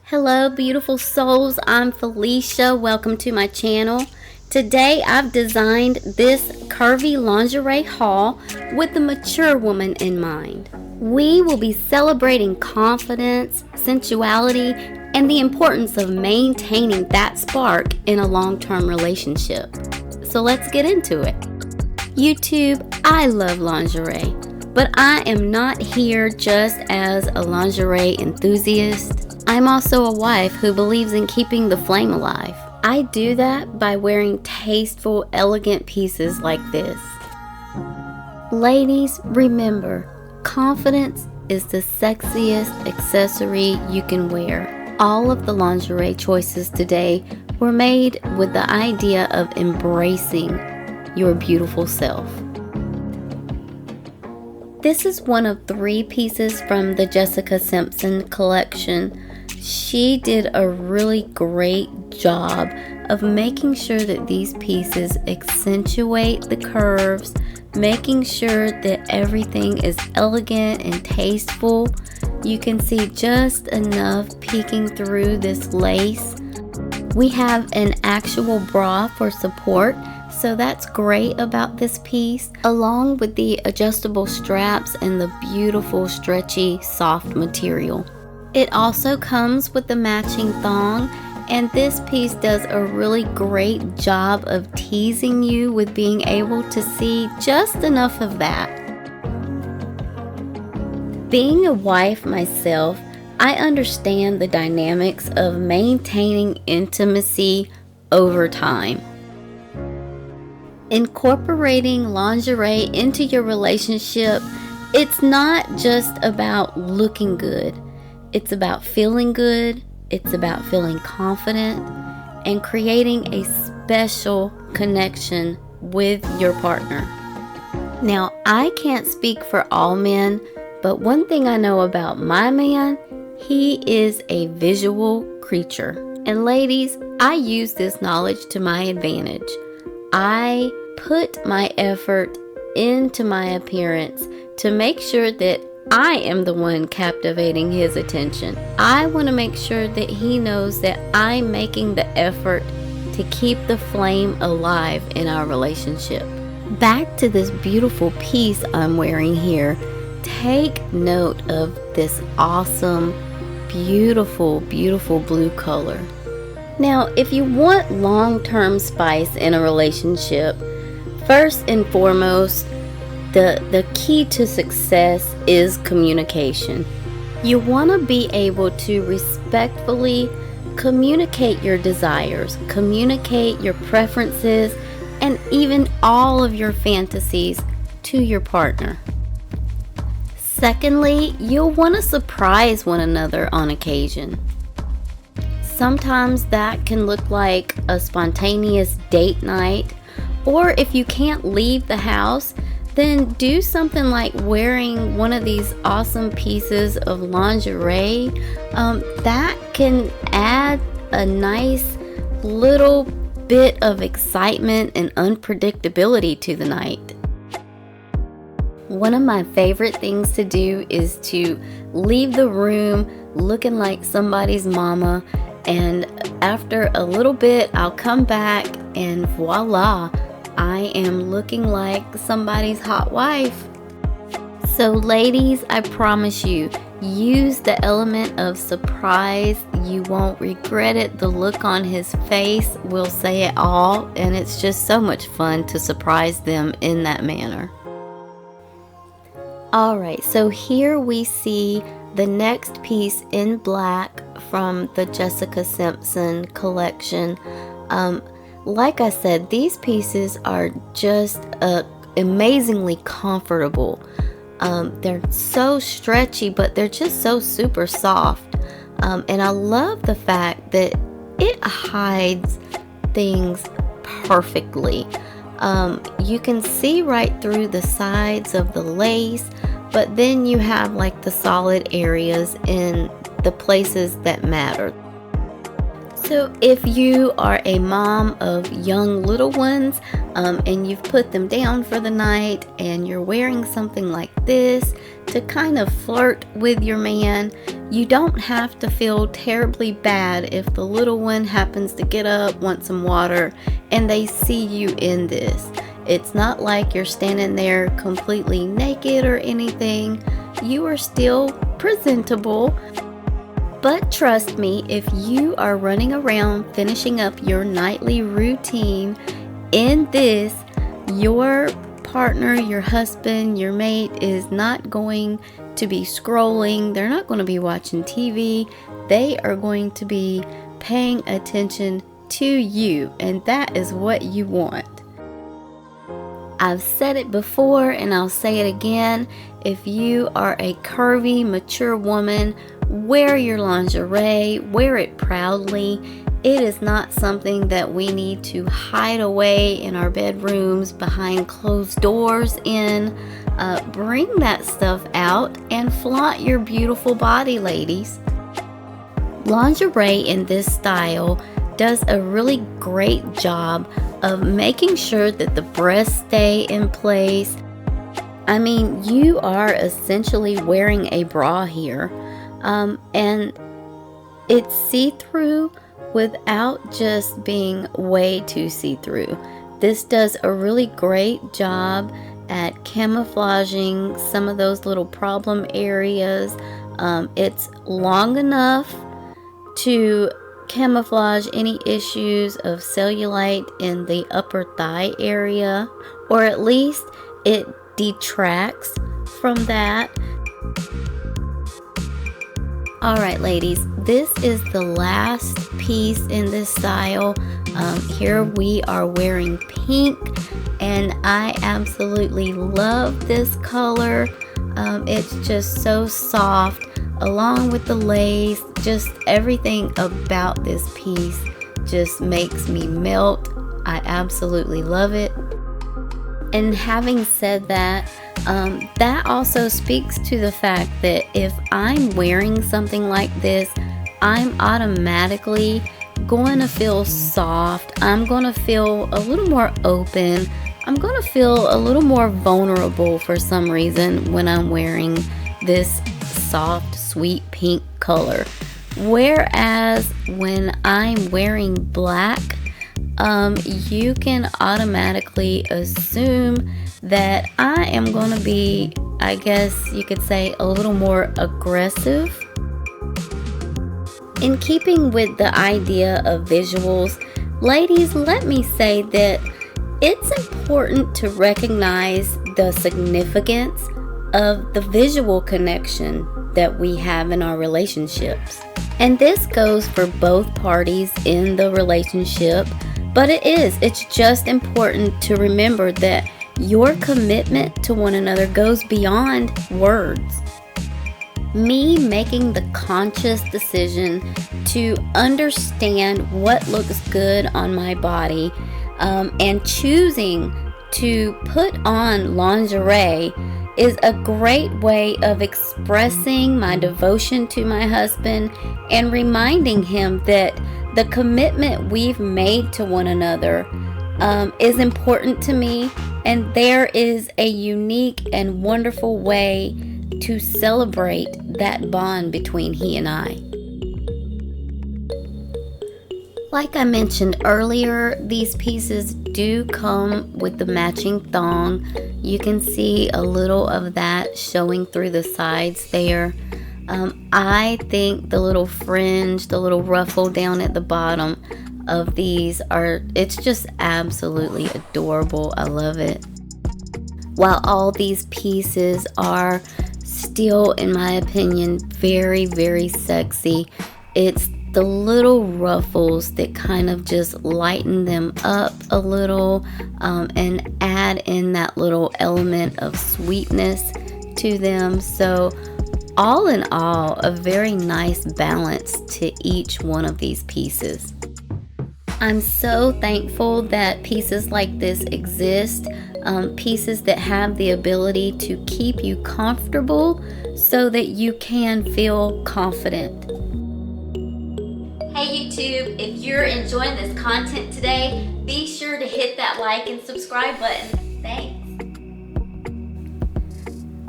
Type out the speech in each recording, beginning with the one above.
Hello beautiful souls, I'm Felicia. Welcome to my channel. Today I've designed this curvy lingerie haul with the mature woman in mind. We will be celebrating confidence, sensuality, and the importance of maintaining that spark in a long-term relationship. So let's get into it. YouTube, I love lingerie, but I am not here just as a lingerie enthusiast. I'm also a wife who believes in keeping the flame alive. I do that by wearing tasteful, elegant pieces like this. Ladies, remember, confidence is the sexiest accessory you can wear. All of the lingerie choices today were made with the idea of embracing your beautiful self. This is one of 3 pieces from the Jessica Simpson collection. She did a really great job of making sure that these pieces accentuate the curves, making sure that everything is elegant and tasteful. You can see just enough peeking through this lace. We have an actual bra for support, so that's great about this piece, along with the adjustable straps and the beautiful stretchy soft material. It also comes with the matching thong, and this piece does a really great job of teasing you with being able to see just enough of that. Being a wife myself, I understand the dynamics of maintaining intimacy over time. Incorporating lingerie into your relationship, it's not just about looking good. It's about feeling good, it's about feeling confident, and creating a special connection with your partner. Now, I can't speak for all men, but one thing I know about my man, he is a visual creature. And ladies, I use this knowledge to my advantage. I put my effort into my appearance to make sure that I am the one captivating his attention. I want to make sure that he knows that I'm making the effort to keep the flame alive in our relationship. Back to this beautiful piece I'm wearing here. Take note of this awesome, beautiful, beautiful blue color. Now, if you want long-term spice in a relationship, first and foremost, the key to success is communication. You want to be able to respectfully communicate your desires, communicate your preferences, and even all of your fantasies to your partner. Secondly, you'll want to surprise one another on occasion. Sometimes that can look like a spontaneous date night, or if you can't leave the house, then do something like wearing one of these awesome pieces of lingerie. That can add a nice little bit of excitement and unpredictability to the night. One of my favorite things to do is to leave the room looking like somebody's mama, and after a little bit I'll come back and voila, I am looking like somebody's hot wife. So ladies, I promise you, use the element of surprise. You won't regret it. The look on his face will say it all, and it's just so much fun to surprise them in that manner. Alright, so here we see the next piece in black from the Jessica Simpson collection. Like I said, these pieces are just amazingly comfortable. They're so stretchy, but they're just so super soft. And I love the fact that it hides things perfectly. You can see right through the sides of the lace, but then you have like the solid areas in the places that matter. So if you are a mom of young little ones and you've put them down for the night and you're wearing something like this to kind of flirt with your man, you don't have to feel terribly bad if the little one happens to get up, want some water, and they see you in this. It's not like you're standing there completely naked or anything. You are still presentable. But trust me, if you are running around finishing up your nightly routine in this, your partner, your husband, your mate is not going to be scrolling. They're not going to be watching TV. They are going to be paying attention to you, and that is what you want. I've said it before and I'll say it again. If you are a curvy, mature woman, wear your lingerie, wear it proudly. It is not something that we need to hide away in our bedrooms behind closed doors in. Bring that stuff out and flaunt your beautiful body, ladies. Lingerie in this style does a really great job of making sure that the breasts stay in place. I mean, you are essentially wearing a bra here, and it's see-through without just being way too see-through. This does a really great job at camouflaging some of those little problem areas. It's long enough to camouflage any issues of cellulite in the upper thigh area, or at least it detracts from that. Alright ladies, this is the last piece in this style. Here we are wearing pink, and I absolutely love this color. It's just so soft, along with the lace. Just everything about this piece just makes me melt. I absolutely love it. And having said that, that also speaks to the fact that if I'm wearing something like this, I'm automatically going to feel soft. I'm going to feel a little more open. I'm going to feel a little more vulnerable for some reason when I'm wearing this soft, sweet pink color. Whereas when I'm wearing black, you can automatically assume that I am going to be, I guess you could say, a little more aggressive. In keeping with the idea of visuals, ladies, let me say that it's important to recognize the significance of the visual connection that we have in our relationships. And this goes for both parties in the relationship, but it's just important to remember that your commitment to one another goes beyond words. Me making the conscious decision to understand what looks good on my body, and choosing to put on lingerie is a great way of expressing my devotion to my husband and reminding him that the commitment we've made to one another is important to me, and there is a unique and wonderful way to celebrate that bond between he and I. Like I mentioned earlier, these pieces do come with the matching thong. You can see a little of that showing through the sides there. I think the little fringe, the little ruffle down at the bottom of these it's just absolutely adorable. I love it. While all these pieces are still, in my opinion, very, very sexy, it's the little ruffles that kind of just lighten them up a little, and add in that little element of sweetness to them. So all in all, a very nice balance to each one of these pieces. I'm so thankful that pieces like this exist, pieces that have the ability to keep you comfortable so that you can feel confident. Hey YouTube, if you're enjoying this content today, be sure to hit that like and subscribe button. Thanks.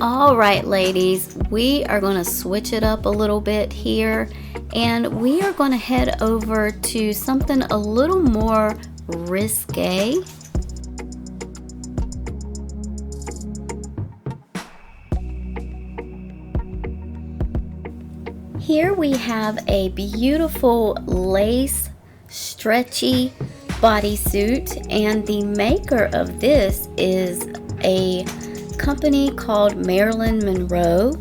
All right, ladies, we are going to switch it up a little bit here, and we are going to head over to something a little more risque. Here we have a beautiful lace stretchy bodysuit, and the maker of this is a company called Marilyn Monroe.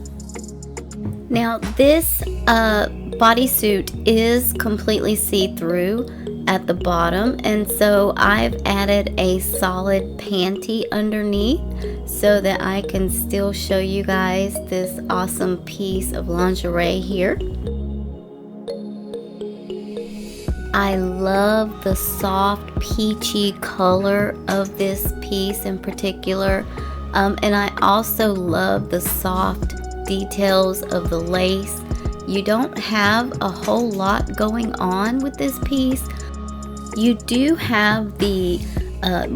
Now this bodysuit is completely see-through at the bottom, and so I've added a solid panty underneath so that I can still show you guys this awesome piece of lingerie here. I love the soft peachy color of this piece in particular, and I also love the soft details of the lace. You don't have a whole lot going on with this piece. You do have the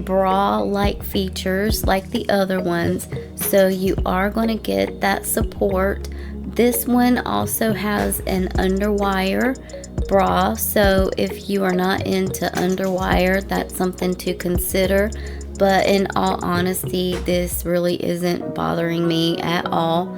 bra-like features like the other ones, so you are going to get that support. This one also has an underwire bra, so if you are not into underwire, that's something to consider. But in all honesty, this really isn't bothering me at all.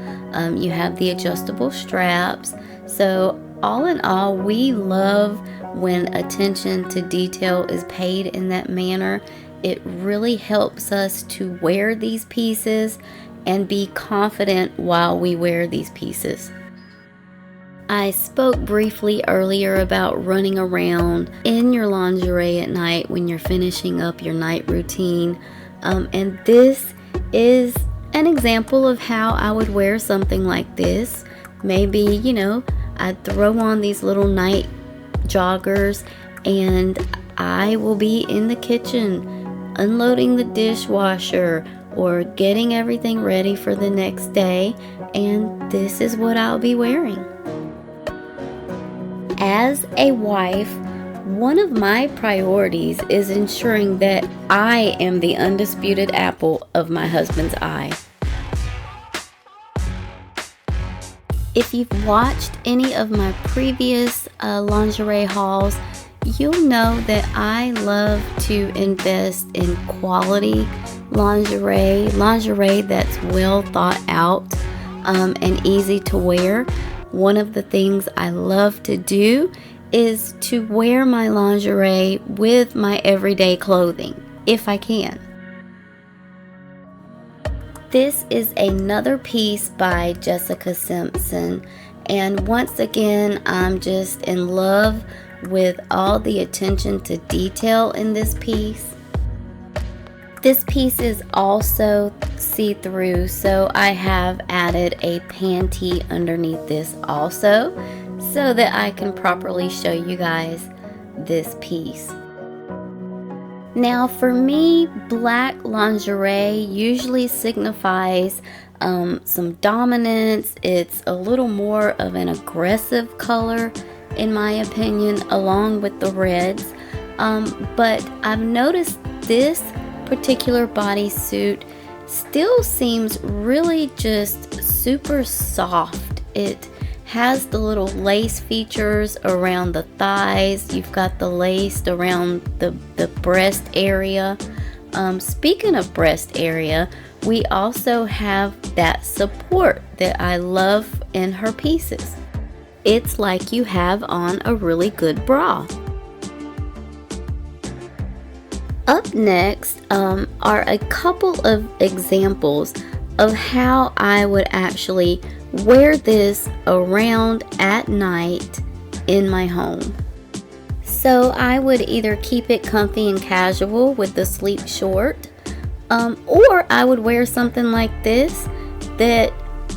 You have the adjustable straps. So all in all, we love when attention to detail is paid in that manner. It really helps us to wear these pieces and be confident while we wear these pieces. I spoke briefly earlier about running around in your lingerie at night when you're finishing up your night routine, and this is an example of how I would wear something like this. Maybe, I'd throw on these little night joggers and I will be in the kitchen unloading the dishwasher or getting everything ready for the next day, and this is what I'll be wearing. As a wife, one of my priorities is ensuring that I am the undisputed apple of my husband's eye. If you've watched any of my previous lingerie hauls, you'll know that I love to invest in quality lingerie that's well thought out and easy to wear. One of the things I love to do is to wear my lingerie with my everyday clothing, if I can. This is another piece by Jessica Simpson, and once again, I'm just in love with all the attention to detail in this piece. This piece is also see-through, so I have added a panty underneath this also, so that I can properly show you guys this piece. Now for me, black lingerie usually signifies some dominance. It's a little more of an aggressive color in my opinion, along with the reds. But I've noticed this particular bodysuit still seems really just super soft. It has the little lace features around the thighs. You've got the lace around the breast area. Speaking of breast area, we also have that support that I love in her pieces. It's like you have on a really good bra. Up next are a couple of examples of how I would actually wear this around at night in my home. So I would either keep it comfy and casual with the sleep short, or I would wear something like this that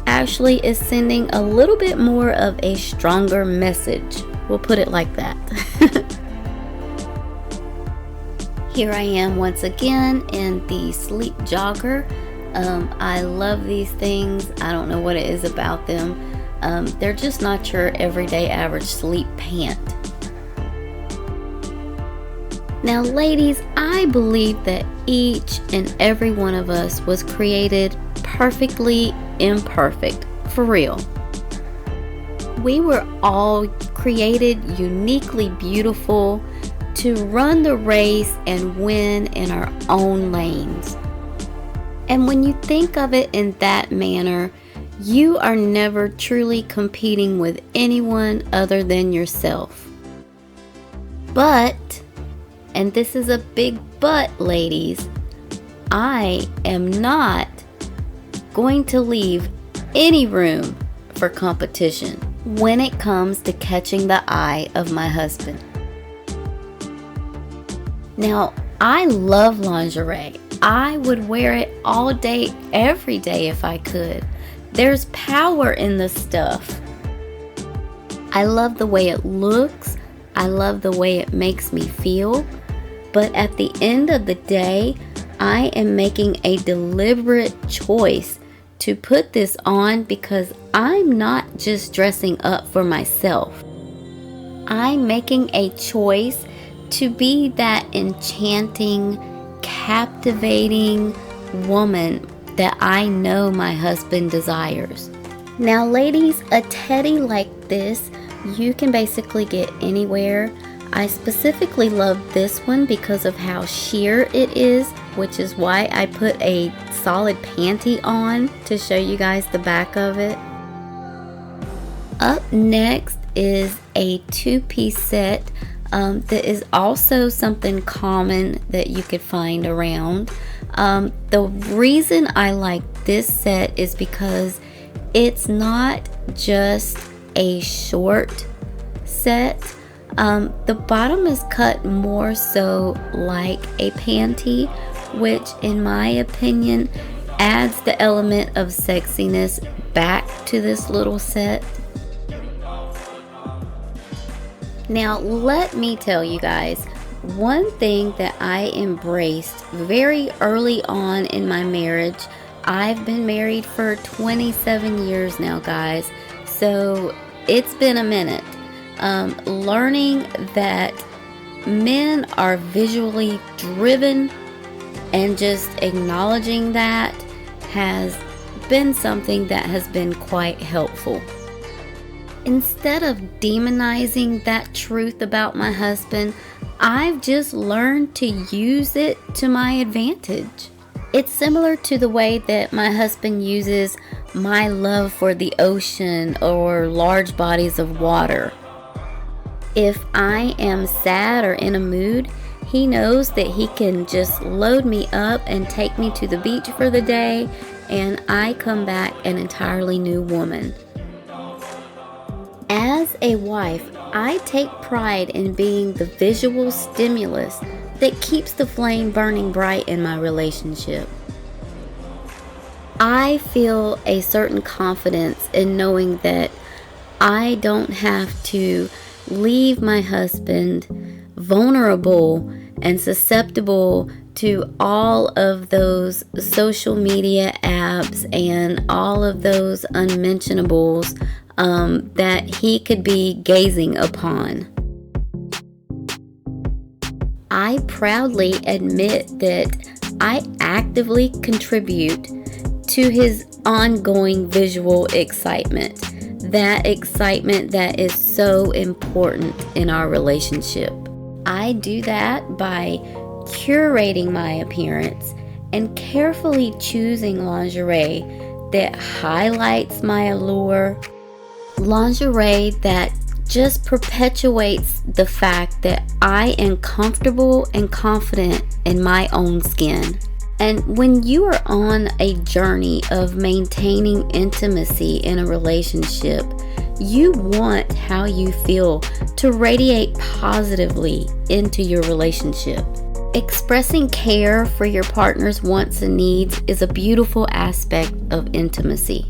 actually is sending a little bit more of a stronger message. We'll put it like that. Here I am once again in the sleep jogger. I love these things. I don't know what it is about them. They're just not your everyday average sleep pant. Now, ladies, I believe that each and every one of us was created perfectly imperfect, for real. We were all created uniquely beautiful to run the race and win in our own lanes. And when you think of it in that manner, you are never truly competing with anyone other than yourself. But, and this is a big but, ladies, I am not going to leave any room for competition when it comes to catching the eye of my husband. Now, I love lingerie. I would wear it all day, every day if I could. There's power in the stuff. I love the way it looks. I love the way it makes me feel. But at the end of the day, I am making a deliberate choice to put this on because I'm not just dressing up for myself. I'm making a choice to be that enchanting, captivating woman that I know my husband desires. Now, ladies, a teddy like this, you can basically get anywhere. I specifically love this one because of how sheer it is, which is why I put a solid panty on to show you guys the back of it. Up next is a two-piece set that is also something common that you could find around. The reason I like this set is because it's not just a short set. The bottom is cut more so like a panty, which in my opinion adds the element of sexiness back to this little set. Now, let me tell you guys, one thing that I embraced very early on in my marriage. I've been married for 27 years now, guys, so it's been a minute. Learning that men are visually driven and just acknowledging that has been something that has been quite helpful. Instead of demonizing that truth about my husband, I've just learned to use it to my advantage. It's similar to the way that my husband uses my love for the ocean or large bodies of water. If I am sad or in a mood, he knows that he can just load me up and take me to the beach for the day, and I come back an entirely new woman. As a wife, I take pride in being the visual stimulus that keeps the flame burning bright in my relationship. I feel a certain confidence in knowing that I don't have to leave my husband vulnerable and susceptible to all of those social media apps and all of those unmentionables that he could be gazing upon. I proudly admit that I actively contribute to his ongoing visual excitement, that excitement that is so important in our relationship. I do that by curating my appearance and carefully choosing lingerie that highlights my allure, lingerie that just perpetuates the fact that I am comfortable and confident in my own skin. And when you are on a journey of maintaining intimacy in a relationship, you want how you feel to radiate positively into your relationship. Expressing care for your partner's wants and needs is a beautiful aspect of intimacy.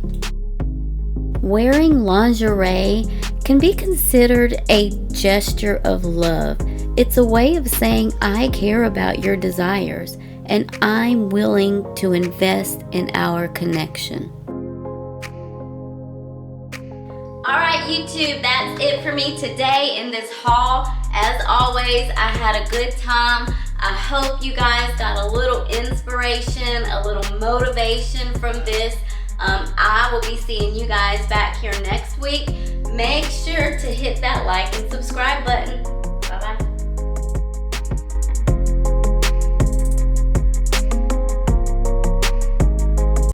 Wearing lingerie can be considered a gesture of love. It's a way of saying, I care about your desires and I'm willing to invest in our connection. Alright, YouTube. YouTube, that's it for me today in this haul. As always, I had a good time. I hope you guys got a little inspiration, a little motivation from this. I will be seeing you guys back here next week. Make sure to hit that like and subscribe button.